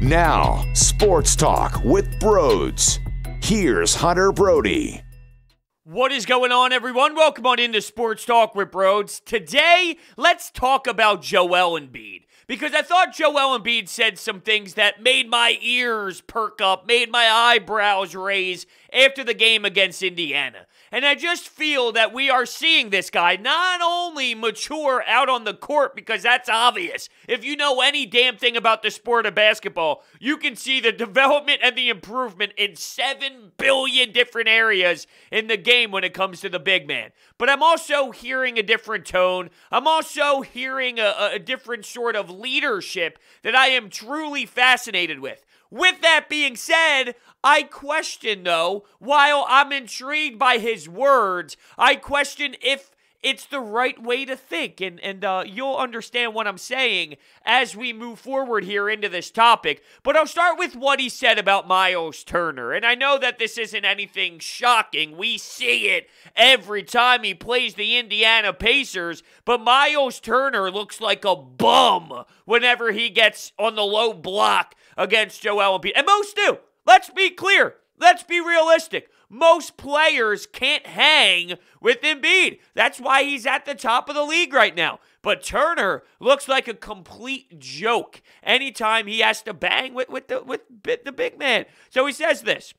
Now, Sports Talk with Brodes. Here's Hunter Brody. What is going on, everyone? Welcome on into Sports Talk with Brodes. Today, let's talk about Joel Embiid. Because I thought Joel Embiid said some things that made my ears perk up, made my eyebrows raise after the game against Indiana. And I just feel that we are seeing this guy not only mature out on the court, because that's obvious. If you know any damn thing about the sport of basketball, you can see the development and the improvement in 7 billion different areas in the game when it comes to the big man. But I'm also hearing a different tone. I'm also hearing a different sort of leadership that I am truly fascinated with. With that being said, I question, though, while I'm intrigued by his words, I question if it's the right way to think, and you'll understand what I'm saying as we move forward here into this topic. But I'll start with what he said about Miles Turner, and I know that this isn't anything shocking. We see it every time he plays the Indiana Pacers, but Miles Turner looks like a bum whenever he gets on the low block against Joel Embiid, and most do. Let's be clear. Let's be realistic. Most players can't hang with Embiid. That's why he's at the top of the league right now. But Turner looks like a complete joke anytime he has to bang with the big man. So he says this.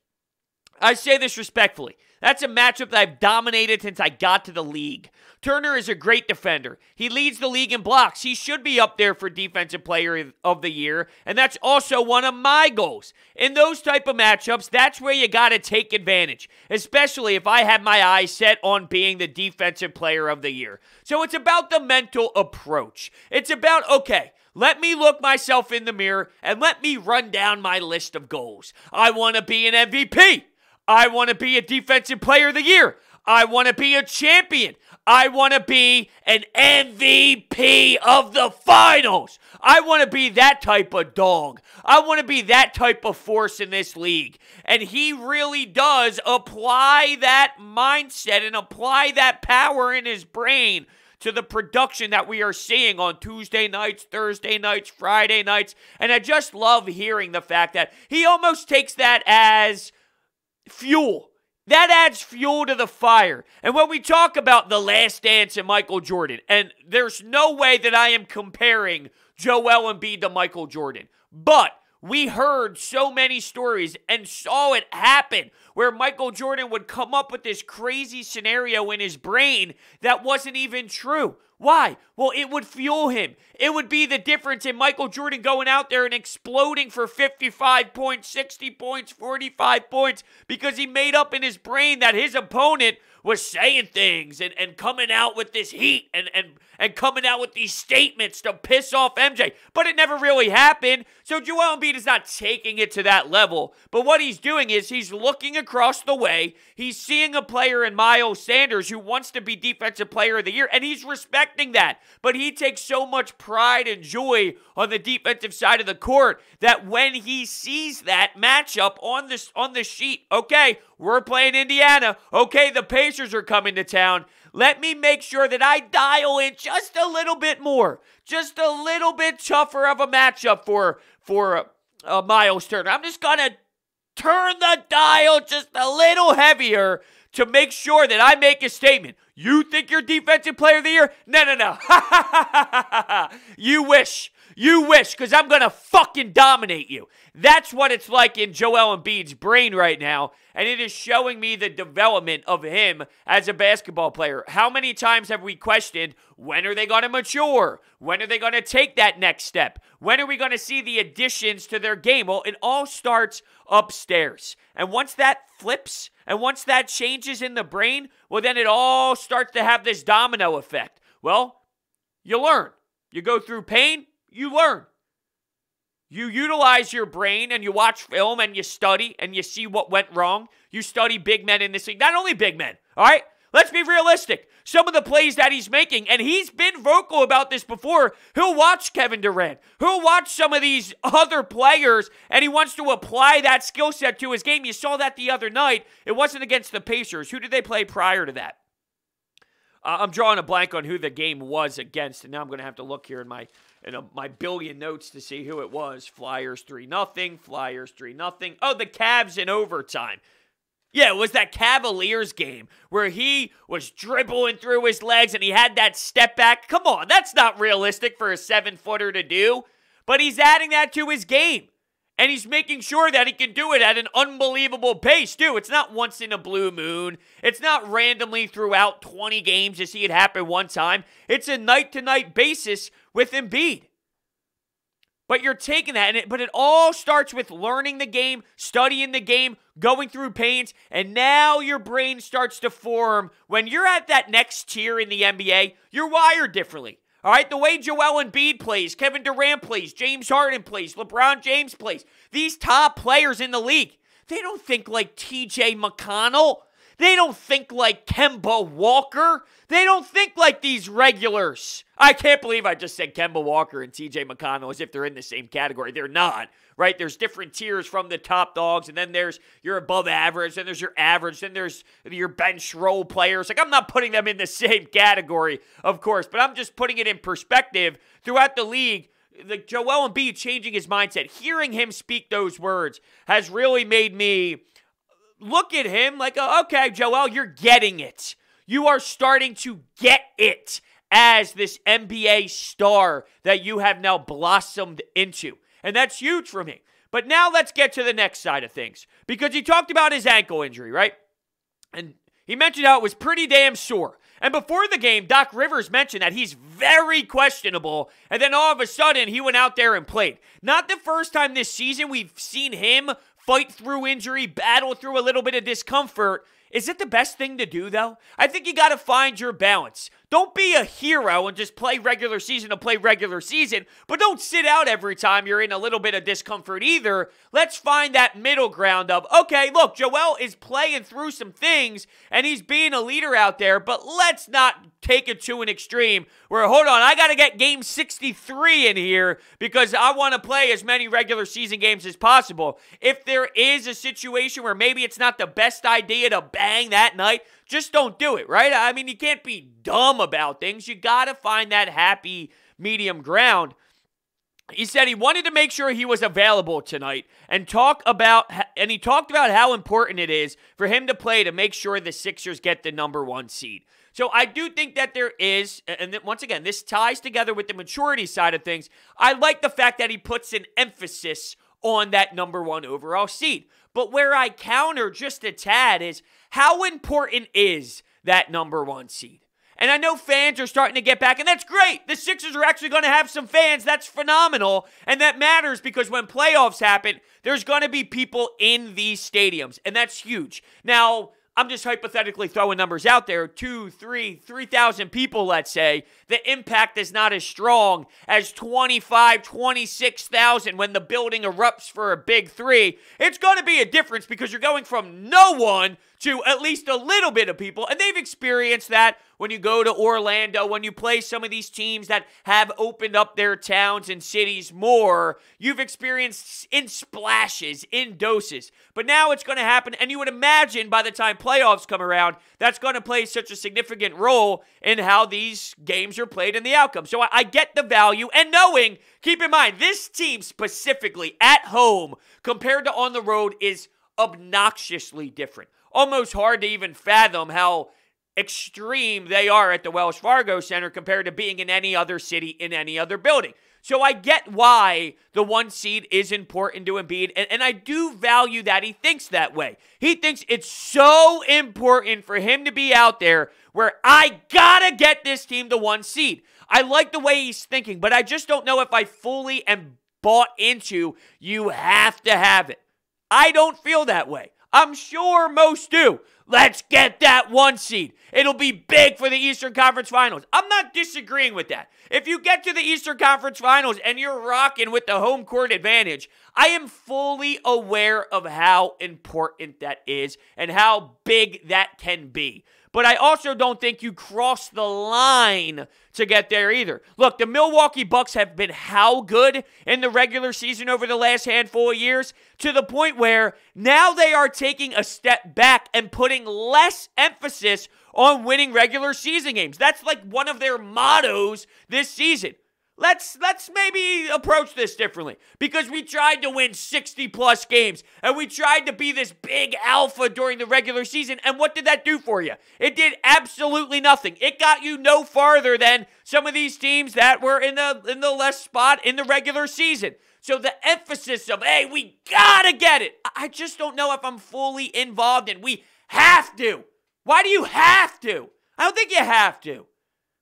I say this respectfully. That's a matchup that I've dominated since I got to the league. Turner is a great defender. He leads the league in blocks. He should be up there for Defensive Player of the Year, and that's also one of my goals. In those type of matchups, that's where you got to take advantage, especially if I have my eyes set on being the Defensive Player of the Year. So it's about the mental approach. It's about, okay, let me look myself in the mirror and let me run down my list of goals. I want to be an MVP. I want to be a Defensive Player of the Year. I want to be a champion. I want to be an MVP of the finals. I want to be that type of dog. I want to be that type of force in this league. And he really does apply that mindset and apply that power in his brain to the production that we are seeing on Tuesday nights, Thursday nights, Friday nights. And I just love hearing the fact that he almost takes that as fuel. That adds fuel to the fire. And when we talk about The Last Dance and Michael Jordan, and there's no way that I am comparing Joel Embiid to Michael Jordan, but we heard so many stories and saw it happen where Michael Jordan would come up with this crazy scenario in his brain that wasn't even true. Why? Well, it would fuel him. It would be the difference in Michael Jordan going out there and exploding for 55 points, 60 points, 45 points, because he made up in his brain that his opponent was saying things and coming out with this heat and coming out with these statements to piss off MJ. But it never really happened. So Joel Embiid is not taking it to that level. But what he's doing is he's looking across the way. He's seeing a player in Miles Sanders who wants to be Defensive Player of the Year, and he's respecting that. But he takes so much pride and joy on the defensive side of the court that when he sees that matchup on the sheet, okay, we're playing Indiana. Okay, the Pacers are coming to town. Let me make sure that I dial in just a little bit more. Just a little bit tougher of a matchup for Miles Turner. I'm just going to turn the dial just a little heavier to make sure that I make a statement. You think you're Defensive Player of the Year? No. You wish. You wish, because I'm going to fucking dominate you. That's what it's like in Joel Embiid's brain right now, and it is showing me the development of him as a basketball player. How many times have we questioned, when are they going to mature? When are they going to take that next step? When are we going to see the additions to their game? Well, it all starts upstairs. And once that flips, and once that changes in the brain, well, then it all starts to have this domino effect. Well, you learn. You go through pain, you learn. You utilize your brain and you watch film and you study and you see what went wrong. You study big men in this league. Not only big men, all right? Let's be realistic. Some of the plays that he's making, and he's been vocal about this before, he'll watch Kevin Durant. He'll watch some of these other players, and he wants to apply that skill set to his game. You saw that the other night. It wasn't against the Pacers. Who did they play prior to that? I'm drawing a blank on who the game was against, and now I'm going to have to look here in my billion notes to see who it was. Flyers 3-0, Flyers 3-0. Oh, the Cavs in overtime. Yeah, it was that Cavaliers game where he was dribbling through his legs and he had that step back. Come on, that's not realistic for a 7-footer to do. But he's adding that to his game. And he's making sure that he can do it at an unbelievable pace, too. It's not once in a blue moon. It's not randomly throughout 20 games to see it happen one time. It's a night-to-night basis with Embiid. But you're taking that, but it all starts with learning the game, studying the game, going through pains, and now your brain starts to form. When you're at that next tier in the NBA, you're wired differently. All right, the way Joel Embiid plays, Kevin Durant plays, James Harden plays, LeBron James plays. These top players in the league, they don't think like TJ McConnell. They don't think like Kemba Walker. They don't think like these regulars. I can't believe I just said Kemba Walker and TJ McConnell as if they're in the same category. They're not, right? There's different tiers from the top dogs, and then there's your above average, then there's your average, then there's your bench role players. Like, I'm not putting them in the same category, of course, but I'm just putting it in perspective throughout the league. Like Joel Embiid changing his mindset, hearing him speak those words has really made me look at him like, okay, Joel, you're getting it. You are starting to get it as this NBA star that you have now blossomed into. And that's huge for me. But now let's get to the next side of things. Because he talked about his ankle injury, right? And he mentioned how it was pretty damn sore. And before the game, Doc Rivers mentioned that he's very questionable. And then all of a sudden, he went out there and played. Not the first time this season we've seen him fight through injury, battle through a little bit of discomfort. Is it the best thing to do, though? I think you got to find your balance. Don't be a hero and just play regular season to play regular season, but don't sit out every time you're in a little bit of discomfort either. Let's find that middle ground of, okay, look, Joel is playing through some things, and he's being a leader out there, but let's not take it to an extreme where, hold on, I got to get game 63 in here because I want to play as many regular season games as possible. If there is a situation where maybe it's not the best idea to bang that night, just don't do it, right? I mean, you can't be dumb about things. You got to find that happy medium ground. He said he wanted to make sure he was available tonight and he talked about how important it is for him to play to make sure the Sixers get the #1 seed. So I do think that there is, and once again, this ties together with the maturity side of things. I like the fact that he puts an emphasis on that #1 overall seed. But where I counter just a tad is, how important is that #1 seed? And I know fans are starting to get back, and that's great. The Sixers are actually going to have some fans. That's phenomenal. And that matters because when playoffs happen, there's going to be people in these stadiums, and that's huge. Now, I'm just hypothetically throwing numbers out there, 3,000 people, let's say. The impact is not as strong as 25, 26,000 when the building erupts for a big three. It's going to be a difference because you're going from no one to at least a little bit of people, and they've experienced that when you go to Orlando, when you play some of these teams that have opened up their towns and cities more. You've experienced in splashes, in doses. But now it's going to happen, and you would imagine by the time playoffs come around, that's going to play such a significant role in how these games are played and the outcome. So I get the value, and knowing, keep in mind, this team specifically at home compared to on the road is obnoxiously different. Almost hard to even fathom how extreme they are at the Wells Fargo Center compared to being in any other city, in any other building. So I get why the 1 seed is important to Embiid, and I do value that he thinks that way. He thinks it's so important for him to be out there where I gotta get this team the 1 seed. I like the way he's thinking, but I just don't know if I fully am bought into you have to have it. I don't feel that way. I'm sure most do. Let's get that 1 seed. It'll be big for the Eastern Conference Finals. I'm not disagreeing with that. If you get to the Eastern Conference Finals and you're rocking with the home court advantage, I am fully aware of how important that is and how big that can be. But I also don't think you cross the line to get there either. Look, the Milwaukee Bucks have been how good in the regular season over the last handful of years to the point where now they are taking a step back and putting less emphasis on winning regular season games. That's like one of their mottos this season. Let's maybe approach this differently, because we tried to win 60-plus games, and we tried to be this big alpha during the regular season, and what did that do for you? It did absolutely nothing. It got you no farther than some of these teams that were in the less spot in the regular season. So the emphasis of, hey, we gotta get it, I just don't know if I'm fully involved in we have to. Why do you have to? I don't think you have to,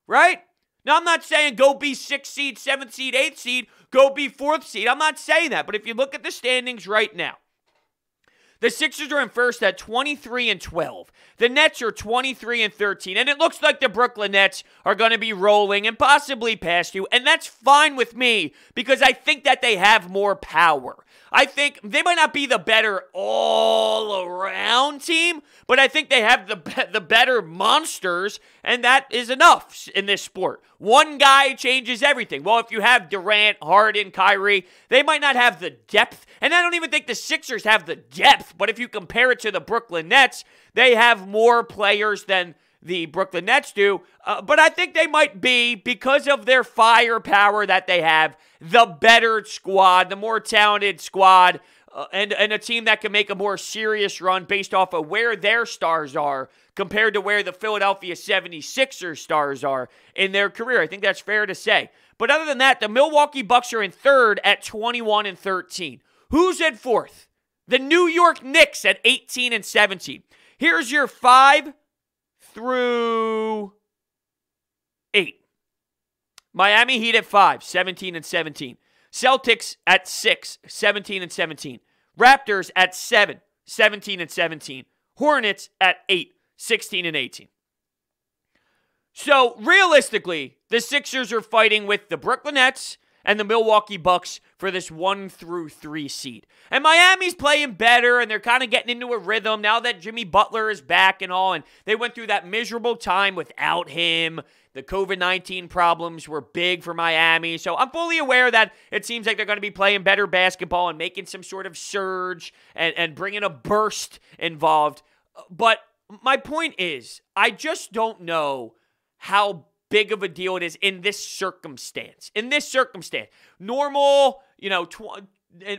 right? Now, I'm not saying go be 6th seed, 7th seed, 8th seed, go be 4th seed. I'm not saying that. But if you look at the standings right now, the Sixers are in first at 23-12. The Nets are 23-13. And it looks like the Brooklyn Nets are going to be rolling and possibly past you. And that's fine with me, because I think that they have more power. I think they might not be the better all-around team, but I think they have the better monsters, and that is enough in this sport. One guy changes everything. Well, if you have Durant, Harden, Kyrie, they might not have the depth, and I don't even think the Sixers have the depth, but if you compare it to the Brooklyn Nets, they have more players than the Brooklyn Nets do, but I think they might be, because of their firepower that they have, the better squad, the more talented squad, and a team that can make a more serious run based off of where their stars are compared to where the Philadelphia 76ers stars are in their career. I think that's fair to say. But other than that, the Milwaukee Bucks are in third at 21-13. Who's at fourth? The New York Knicks at 18-17. Here's your 5 through 8. Miami Heat at 5, 17-17. Celtics at 6, 17-17. Raptors at 7, 17-17. Hornets at 8, 16-18. So, realistically, the Sixers are fighting with the Brooklyn Nets and the Milwaukee Bucks for this 1 through 3 seed. And Miami's playing better, and they're kind of getting into a rhythm now that Jimmy Butler is back and all, and they went through that miserable time without him. The COVID-19 problems were big for Miami, so I'm fully aware that it seems like they're going to be playing better basketball and making some sort of surge and bringing a burst involved. But my point is, I just don't know how big of a deal it is in this circumstance. In this circumstance, normal,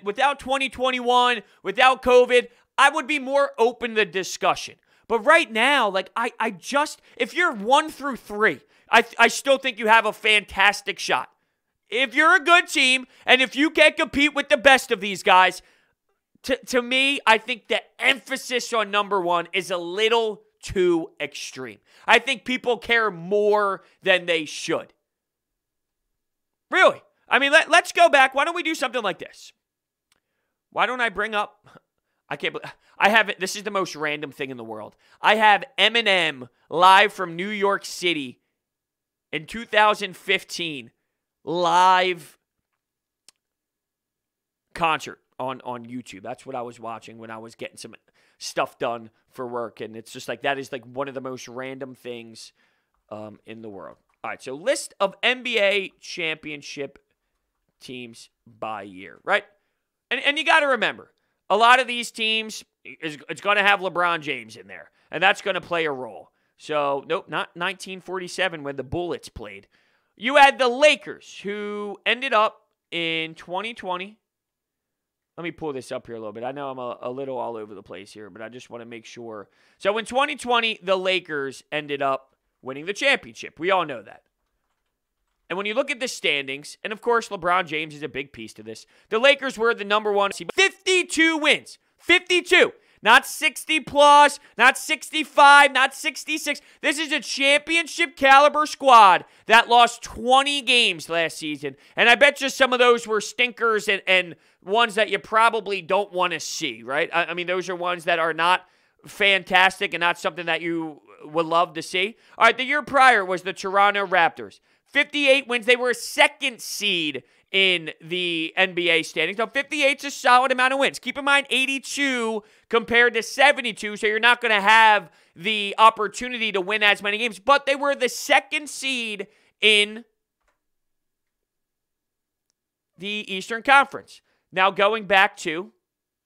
without 2021, without COVID, I would be more open to the discussion. But right now, if you're 1 through 3, I still think you have a fantastic shot. If you're a good team, and if you can compete with the best of these guys, to me, I think the emphasis on number 1 is a little too extreme. I think people care more than they should. Really. I mean, let's go back. Why don't we do something like this? Why don't I bring up... I have it. This is the most random thing in the world. I have Eminem live from New York City in 2015 live concert on YouTube. That's what I was watching when I was getting some stuff done for work, and it's just like that is like one of the most random things in the world. All right, so list of NBA championship teams by year, right? And you got to remember, a lot of these teams, it's going to have LeBron James in there, and that's going to play a role. So, nope, not 1947 when the Bullets played. You had the Lakers, who ended up in 2020. Let me pull this up here a little bit. I know I'm a little all over the place here, but I just want to make sure. So, in 2020, the Lakers ended up winning the championship. We all know that. And when you look at the standings, and of course, LeBron James is a big piece to this, the Lakers were the number 1 seed. 52 wins. 52. Not 60 plus, not 65, not 66. This is a championship caliber squad that lost 20 games last season. And I bet you some of those were stinkers and ones that you probably don't want to see, right? I mean, those are ones that are not fantastic and not something that you would love to see. All right, the year prior was the Toronto Raptors. 58 wins. They were a 2nd seed in the NBA standings. So 58's a solid amount of wins. Keep in mind, 82 compared to 72, so you're not going to have the opportunity to win as many games. But they were the 2nd seed in the Eastern Conference. Now going back to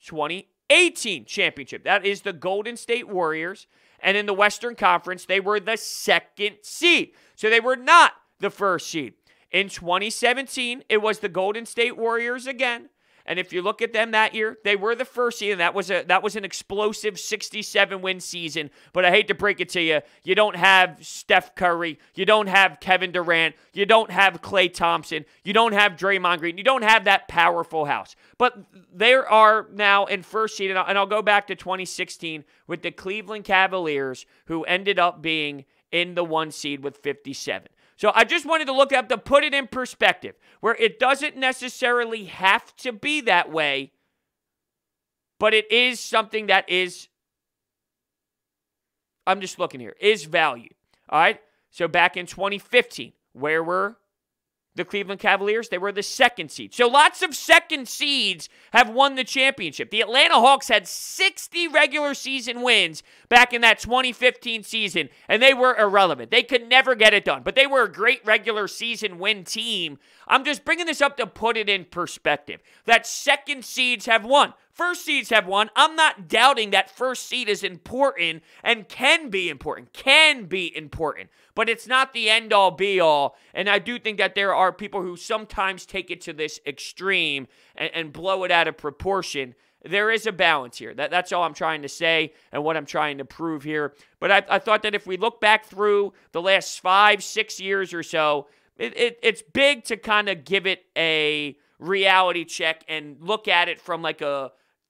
2018 championship. That is the Golden State Warriors. And in the Western Conference, they were the 2nd seed. So they were not the 1st seed. In 2017, it was the Golden State Warriors again. And if you look at them that year, they were the 1st seed, and that was an explosive 67-win season. But I hate to break it to you, you don't have Steph Curry, you don't have Kevin Durant, you don't have Klay Thompson, you don't have Draymond Green, you don't have that powerful house. But they are now in 1st seed, and I'll go back to 2016 with the Cleveland Cavaliers, who ended up being in the 1 seed with 57. So I just wanted to look up to put it in perspective, where it doesn't necessarily have to be that way, but it is something that is, I'm just looking here, is valued. All right? So back in 2015, where were the Cleveland Cavaliers? They were the 2nd seed. So lots of 2nd seeds have won the championship. The Atlanta Hawks had 60 regular season wins back in that 2015 season, and they were irrelevant. They could never get it done, but they were a great regular season win team. I'm just bringing this up to put it in perspective, that 2nd seeds have won. 1st seeds have won. I'm not doubting that 1st seed is important and can be important, but it's not the end-all, be-all, and I do think that there are people who sometimes take it to this extreme and blow it out of proportion. There is a balance here. That's all I'm trying to say and what I'm trying to prove here. But I thought that if we look back through the last 5-6 years or so, it's big to kind of give it a reality check and look at it from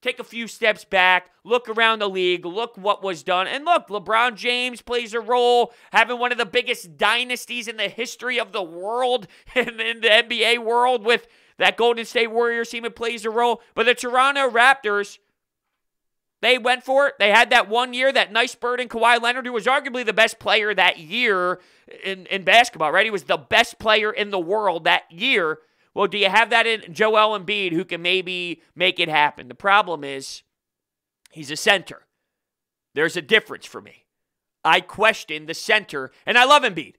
take a few steps back, look around the league, look what was done. And look, LeBron James plays a role, having one of the biggest dynasties in the history of the world, in the NBA world, with that Golden State Warriors team. It plays a role. But the Toronto Raptors, they went for it. They had that 1 year, that nice bird in Kawhi Leonard, who was arguably the best player that year in basketball, right? He was the best player in the world that year. Well, do you have that in Joel Embiid, who can maybe make it happen? The problem is he's a center. There's a difference for me. I question the center, and I love Embiid,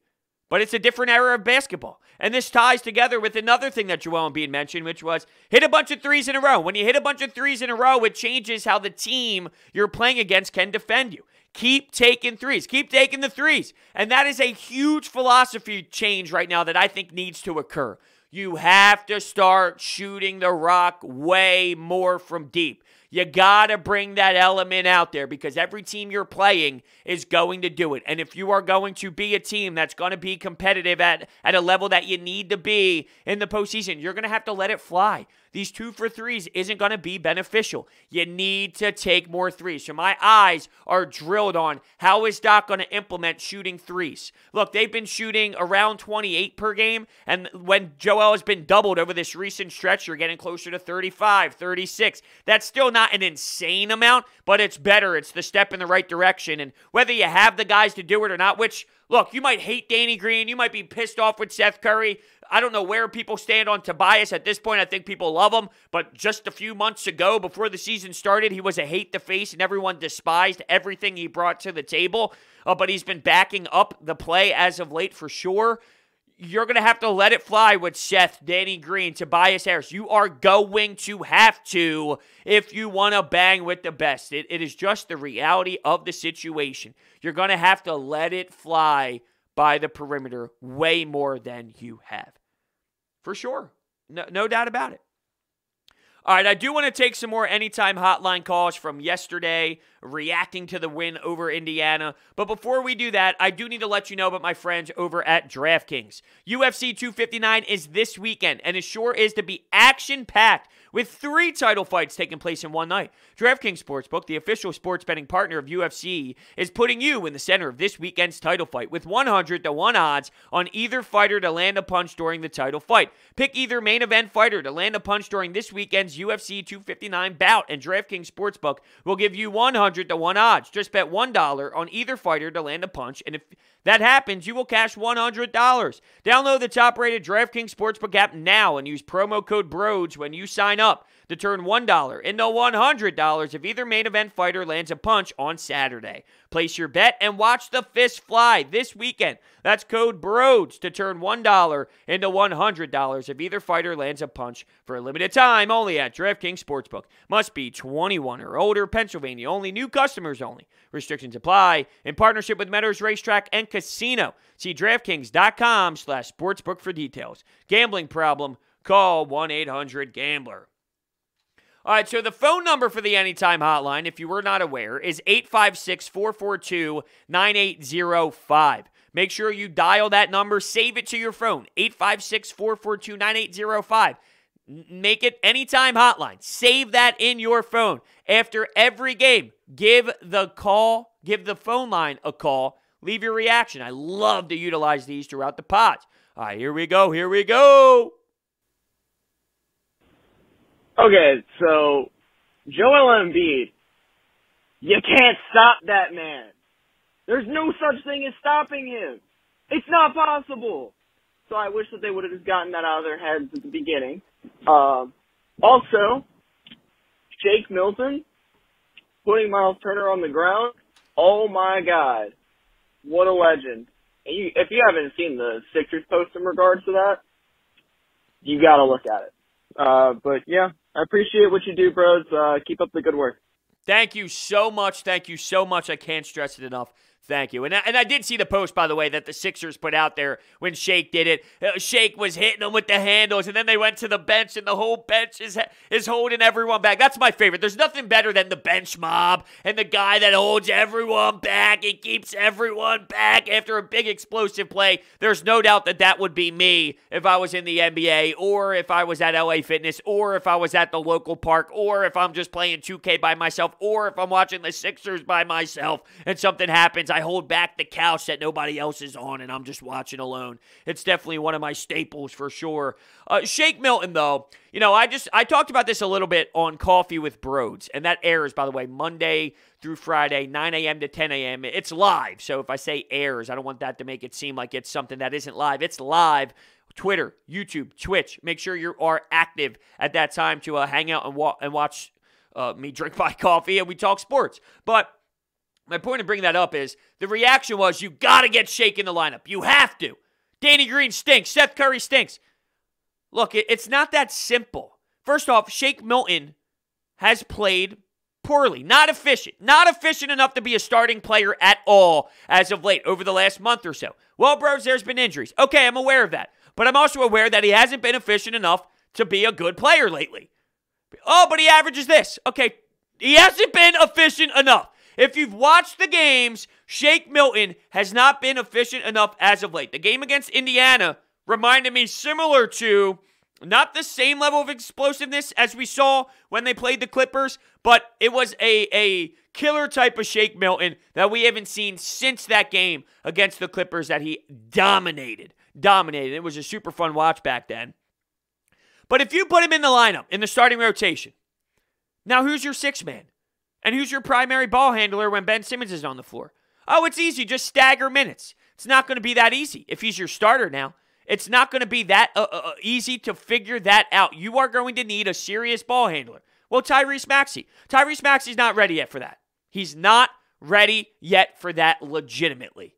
but it's a different era of basketball. And this ties together with another thing that Joel Embiid mentioned, which was hit a bunch of threes in a row. When you hit a bunch of threes in a row, it changes how the team you're playing against can defend you. Keep taking threes. Keep taking the threes. And that is a huge philosophy change right now that I think needs to occur. You have to start shooting the rock way more from deep. You got to bring that element out there because every team you're playing is going to do it. And if you are going to be a team that's going to be competitive at a level that you need to be in the postseason, you're going to have to let it fly. These 2 for 3s isn't going to be beneficial. You need to take more threes. So my eyes are drilled on how is Doc going to implement shooting threes. Look, they've been shooting around 28 per game, and when Joel has been doubled over this recent stretch, you're getting closer to 35, 36. That's still not an insane amount, but it's better. It's the step in the right direction. And whether you have the guys to do it or not, which, look, you might hate Danny Green. You might be pissed off with Seth Curry. I don't know where people stand on Tobias. At this point, I think people love him. But just a few months ago, before the season started, he was a hate to face, and everyone despised everything he brought to the table. But he's been backing up the play as of late for sure. You're going to have to let it fly with Seth, Danny Green, Tobias Harris. You are going to have to if you want to bang with the best. It is just the reality of the situation. You're going to have to let it fly by the perimeter way more than you have. For sure. No doubt about it. All right, I do want to take some more Anytime Hotline calls from yesterday, reacting to the win over Indiana. But before we do that, I do need to let you know about my friends over at DraftKings. UFC 259 is this weekend, and it sure is to be action-packed with 3 title fights taking place in one night. DraftKings Sportsbook, the official sports betting partner of UFC, is putting you in the center of this weekend's title fight with 100-1 odds on either fighter to land a punch during the title fight. Pick either main event fighter to land a punch during this weekend's UFC 259 bout, and DraftKings Sportsbook will give you 100-1 odds. Just bet $1 on either fighter to land a punch, and if that happens, you will cash $100. Download the top-rated DraftKings Sportsbook app now and use promo code BRODES when you sign up. to turn $1 into $100 if either main event fighter lands a punch on Saturday. Place your bet and watch the fist fly this weekend. That's code BRODES to turn $1 into $100 if either fighter lands a punch for a limited time only at DraftKings Sportsbook. Must be 21 or older, Pennsylvania only, new customers only. Restrictions apply in partnership with Meadows Racetrack and Casino. See DraftKings.com/sportsbook for details. Gambling problem? Call 1-800-GAMBLER. All right, so the phone number for the Anytime Hotline, if you were not aware, is 856-442-9805. Make sure you dial that number. Save it to your phone, 856-442-9805. Make it Anytime Hotline. Save that in your phone. After every game, give the phone line a call. Leave your reaction. I love to utilize these throughout the pods. All right, here we go. Okay, so Joel Embiid, you can't stop that man. There's no such thing as stopping him. It's not possible. So I wish that they would have just gotten that out of their heads at the beginning. Also, Shake Milton putting Miles Turner on the ground. Oh my God, what a legend! And if you haven't seen the Sixers post in regards to that, you got to look at it. But yeah, I appreciate what you do, bros. Keep up the good work. Thank you so much. I can't stress it enough. Thank you. And I did see the post, by the way, that the Sixers put out there when Shake did it. Shake was hitting them with the handles, and then they went to the bench, and the whole bench is holding everyone back. That's my favorite. There's nothing better than the bench mob and the guy that holds everyone back and keeps everyone back after a big explosive play. There's no doubt that would be me if I was in the NBA, or if I was at LA Fitness, or if I was at the local park, or if I'm just playing 2K by myself, or if I'm watching the Sixers by myself and something happens. I hold back the couch that nobody else is on, and I'm just watching alone. It's definitely one of my staples for sure. Shake Milton, though, I talked about this a little bit on Coffee with Brodes, and that airs, by the way, Monday through Friday, 9 a.m. to 10 a.m. It's live, so if I say airs, I don't want that to make it seem like it's something that isn't live. It's live. Twitter, YouTube, Twitch. Make sure you are active at that time to hang out and watch me drink my coffee and we talk sports. But my point in bringing that up is the reaction was you got to get Shake in the lineup. You have to. Danny Green stinks. Seth Curry stinks. Look, it's not that simple. First off, Shake Milton has played poorly. Not efficient. Not efficient enough to be a starting player at all as of late over the last month or so. Well, bros, there's been injuries. Okay, I'm aware of that. But I'm also aware that he hasn't been efficient enough to be a good player lately. Oh, but he averages this. Okay, he hasn't been efficient enough. If you've watched the games, Shake Milton has not been efficient enough as of late. The game against Indiana reminded me similar to, not the same level of explosiveness as we saw when they played the Clippers, but it was a killer type of Shake Milton that we haven't seen since that game against the Clippers that he dominated. It was a super fun watch back then. But if you put him in the lineup, in the starting rotation, now who's your sixth man? And who's your primary ball handler when Ben Simmons is on the floor? Oh, it's easy. Just stagger minutes. It's not going to be that easy. If he's your starter now, it's not going to be that easy to figure that out. You are going to need a serious ball handler. Well, Tyrese Maxey. Tyrese Maxey's not ready yet for that. He's not ready yet for that legitimately.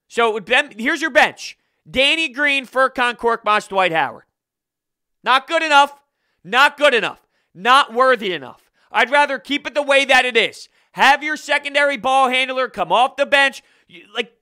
So here's your bench. Danny Green, Furkan Korkmaz, Dwight Howard. Not good enough. Not good enough. Not worthy enough. I'd rather keep it the way that it is. Have your secondary ball handler come off the bench.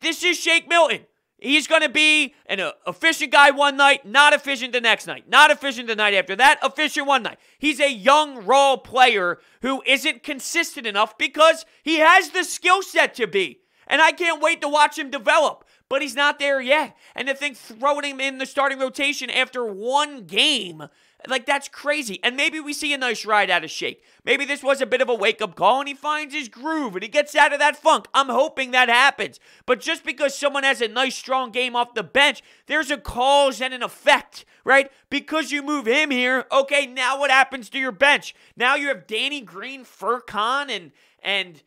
This is Shake Milton. He's going to be an efficient guy one night, not efficient the next night, not efficient the night after that, efficient one night. He's a young, raw player who isn't consistent enough because he has the skill set to be. And I can't wait to watch him develop. But he's not there yet. And to think throwing him in the starting rotation after one game, that's crazy. And maybe we see a nice ride out of Shake. Maybe this was a bit of a wake-up call and he finds his groove and he gets out of that funk. I'm hoping that happens. But just because someone has a nice, strong game off the bench, there's a cause and an effect, right? Because you move him here, okay, now what happens to your bench? Now you have Danny Green, Furkan, and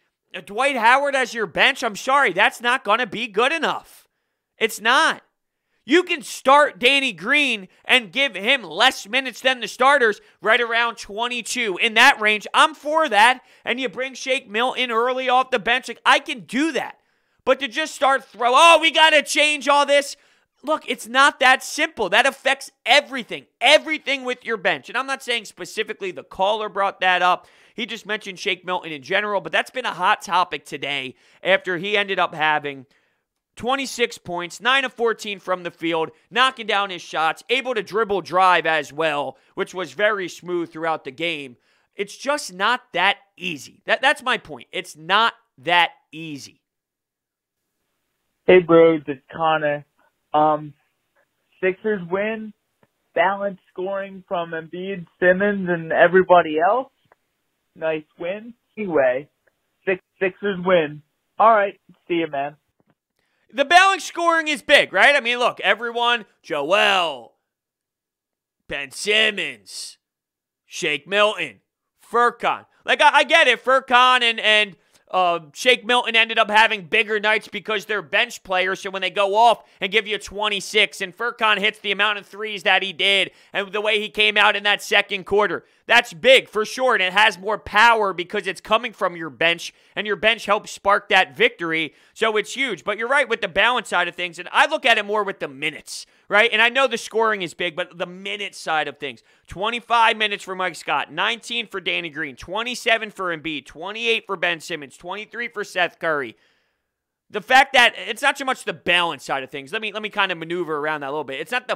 Dwight Howard as your bench. I'm sorry, that's not going to be good enough. It's not. You can start Danny Green and give him less minutes than the starters, right around 22. In that range, I'm for that. And you bring Shake Milton early off the bench. Like, I can do that. But to just start we got to change all this. Look, it's not that simple. That affects everything. Everything with your bench. And I'm not saying specifically the caller brought that up. He just mentioned Shake Milton in general. But that's been a hot topic today after he ended up having 26 points, 9 of 14 from the field, knocking down his shots, able to dribble drive as well, which was very smooth throughout the game. It's just not that easy. That's my point. It's not that easy. Hey, Brodes, it's Connor. Sixers win, balanced scoring from Embiid, Simmons, and everybody else. Nice win. Anyway, Sixers win. All right, see you, man. The balanced scoring is big, right? I mean, look, everyone, Joel, Ben Simmons, Shake Milton, Furkan. Like, I get it. Furkan and Shake Milton ended up having bigger nights because they're bench players, so when they go off and give you 26, and Furkan hits the amount of threes that he did, and the way he came out in that second quarter, that's big for sure, and it has more power because it's coming from your bench, and your bench helps spark that victory, so it's huge. But you're right with the balance side of things, and I look at it more with the minutes, right? And I know the scoring is big, but the minute side of things, 25 minutes for Mike Scott, 19 for Danny Green, 27 for Embiid, 28 for Ben Simmons, 23 for Seth Curry. The fact that it's not so much the balance side of things. Let me kind of maneuver around that a little bit. It's not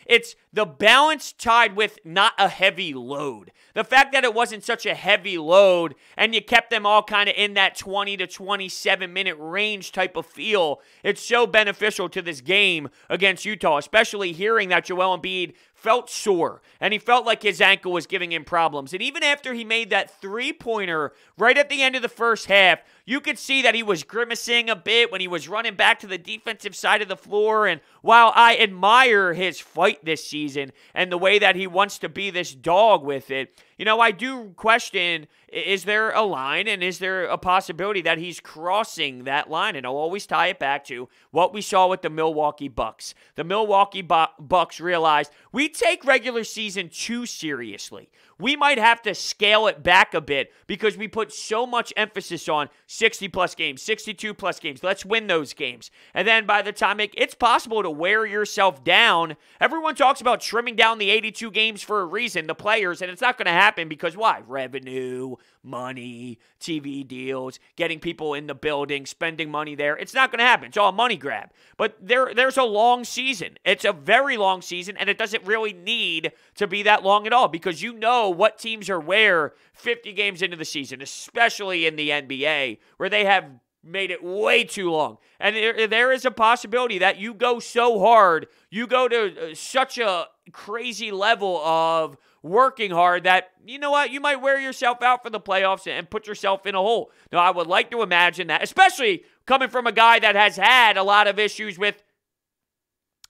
it's the balance tied with not a heavy load. The fact that it wasn't such a heavy load and you kept them all kind of in that 20 to 27 minute range type of feel, it's so beneficial to this game against Utah, especially hearing that Joel Embiid felt sore, and he felt like his ankle was giving him problems. And even after he made that three-pointer right at the end of the first half, you could see that he was grimacing a bit when he was running back to the defensive side of the floor. And while I admire his fight this season and the way that he wants to be this dog with it, you know, I do question, is there a line and is there a possibility that he's crossing that line? And I'll always tie it back to what we saw with the Milwaukee Bucks. The Milwaukee Bucks realized we take regular season too seriously. We might have to scale it back a bit because we put so much emphasis on 60-plus games, 62-plus games. Let's win those games. And then by the time it's possible to wear yourself down. Everyone talks about trimming down the 82 games for a reason, the players, and it's not going to happen because why? Revenue, money, TV deals, getting people in the building, spending money there. It's not going to happen. It's all a money grab. But there's a long season. It's a very long season, and it doesn't really need to be that long at all because you know what teams are where 50 games into the season, especially in the NBA, where they have made it way too long. And there is a possibility that you go so hard, you go to such a crazy level of working hard that, you know what, you might wear yourself out for the playoffs and put yourself in a hole. Now, I would like to imagine that, especially coming from a guy that has had a lot of issues with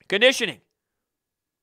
conditioning.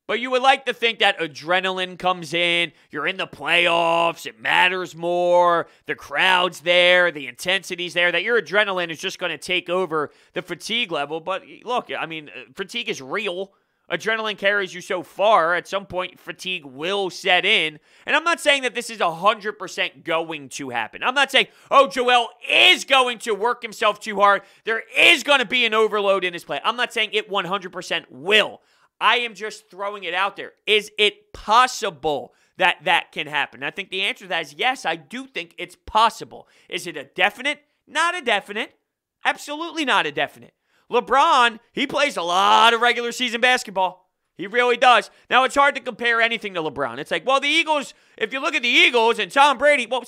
But you would like to think that adrenaline comes in, you're in the playoffs, it matters more, the crowd's there, the intensity's there, that your adrenaline is just going to take over the fatigue level. But look, I mean, fatigue is real. Adrenaline carries you so far. At some point, fatigue will set in. And I'm not saying that this is 100% going to happen. I'm not saying, oh, Joel is going to work himself too hard. There is going to be an overload in his play. I'm not saying it 100% will. I am just throwing it out there. Is it possible that that can happen? I think the answer to that is yes, I do think it's possible. Is it a definite? Not a definite. Absolutely not a definite. LeBron, he plays a lot of regular season basketball. He really does. Now, it's hard to compare anything to LeBron. It's like, well, the Eagles, if you look at the Eagles and Tom Brady, well,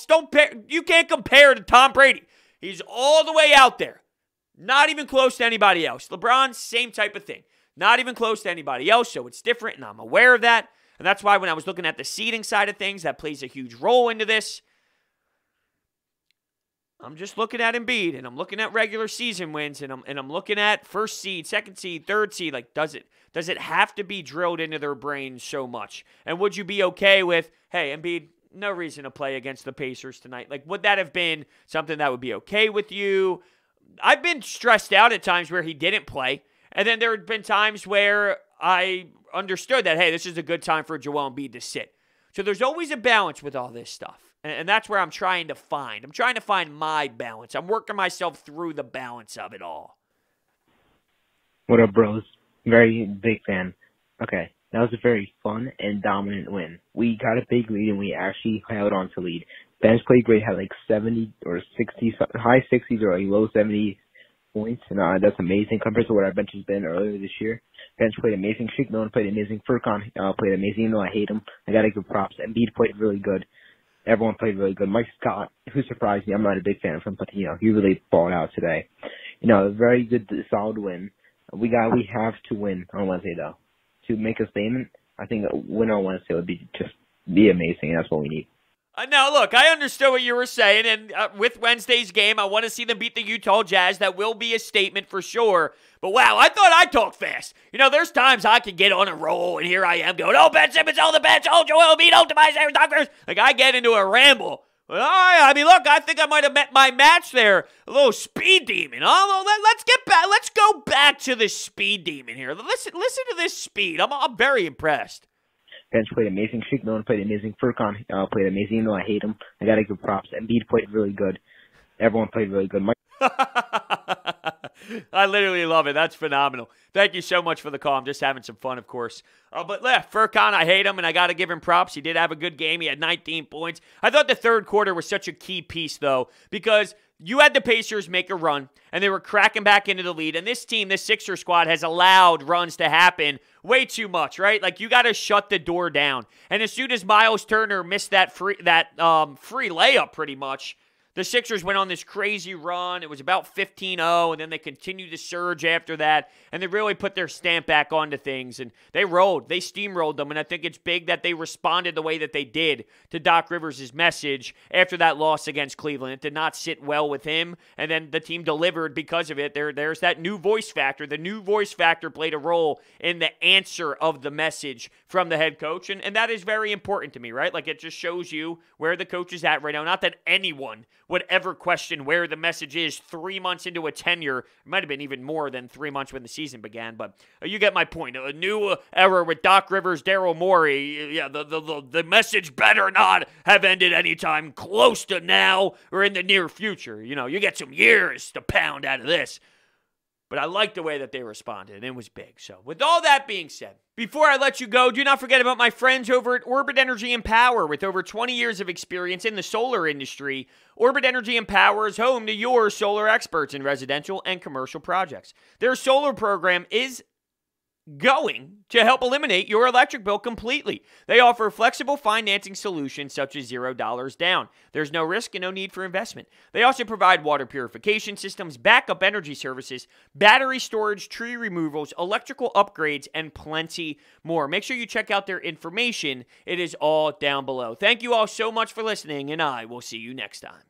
you can't compare to Tom Brady. He's all the way out there. Not even close to anybody else. LeBron, same type of thing. Not even close to anybody else, so it's different, and I'm aware of that. And that's why when I was looking at the seeding side of things, that plays a huge role into this. I'm just looking at Embiid, and I'm looking at regular season wins, and I'm looking at first seed, second seed, third seed. Like, does it have to be drilled into their brains so much? And would you be okay with, hey, Embiid, no reason to play against the Pacers tonight? Like, would that have been something that would be okay with you? I've been stressed out at times where he didn't play. And then there had been times where I understood that, hey, this is a good time for Joel Embiid to sit. So there's always a balance with all this stuff. And that's where I'm trying to find. I'm trying to find my balance. I'm working myself through the balance of it all. What up, bros? Very big fan. Okay, that was a very fun and dominant win. We got a big lead, and we actually held on to lead. Bench played great, had like 70 or 60, high 60s or like low 70 points, and that's amazing compared to what our bench has been earlier this year. Bench played amazing. Sheik Milton played amazing. Furkan played amazing, even though I hate him. I got to give props. Embiid played really good. Everyone played really good. Mike Scott, who surprised me, I'm not a big fan of him, but, he really balled out today. A very good, solid win. We have to win on Wednesday, though. To make a statement, I think a win on Wednesday would be amazing, and that's what we need. Now, look, I understood what you were saying, and with Wednesday's game, I want to see them beat the Utah Jazz. That will be a statement for sure. But, wow, I thought I talked fast. There's times I could get on a roll, and here I am going, oh, Ben Simmons on the bench, oh, Joel Embiid, oh, Tobias Harris, Doc Rivers. Like, I get into a ramble. Well, all right, look, I think I might have met my match there. A little speed demon. Let's get back. Let's go back to the speed demon here. Listen to this speed. I'm very impressed. Bench played amazing. Sheik Milton played amazing. Furkan played amazing, even though I hate him. I got to give props. Embiid played really good. Everyone played really good. I literally love it. That's phenomenal. Thank you so much for the call. I'm just having some fun, of course. But Furkan, I hate him, and I got to give him props. He did have a good game. He had 19 points. I thought the third quarter was such a key piece, though, because you had the Pacers make a run, and they were cracking back into the lead. And this team, this Sixer squad, has allowed runs to happen way too much, right? Like, you got to shut the door down. And as soon as Miles Turner missed that free layup pretty much, the Sixers went on this crazy run. It was about 15-0, and then they continued to surge after that, and they really put their stamp back onto things, and they rolled. They steamrolled them, and I think it's big that they responded the way that they did to Doc Rivers' message after that loss against Cleveland. It did not sit well with him, and then the team delivered because of it. There's that new voice factor. The new voice factor played a role in the answer of the message from the head coach, and that is very important to me, right? Like, it just shows you where the coach is at right now. Not that anyone would ever question where the message is 3 months into a tenure. It might have been even more than 3 months when the season began, but you get my point. A new era with Doc Rivers, Daryl Morey. Yeah, the message better not have ended anytime close to now or in the near future. You get some years to pound out of this. But I like the way that they responded, and it was big. So with all that being said, before I let you go, do not forget about my friends over at Orbit Energy and Power. With over 20 years of experience in the solar industry, Orbit Energy and Power is home to your solar experts in residential and commercial projects. Their solar program is going to help eliminate your electric bill completely. They offer flexible financing solutions such as $0 down. There's no risk and no need for investment. They also provide water purification systems, backup energy services, battery storage, tree removals, electrical upgrades, and plenty more. Make sure you check out their information. It is all down below. Thank you all so much for listening, and I will see you next time.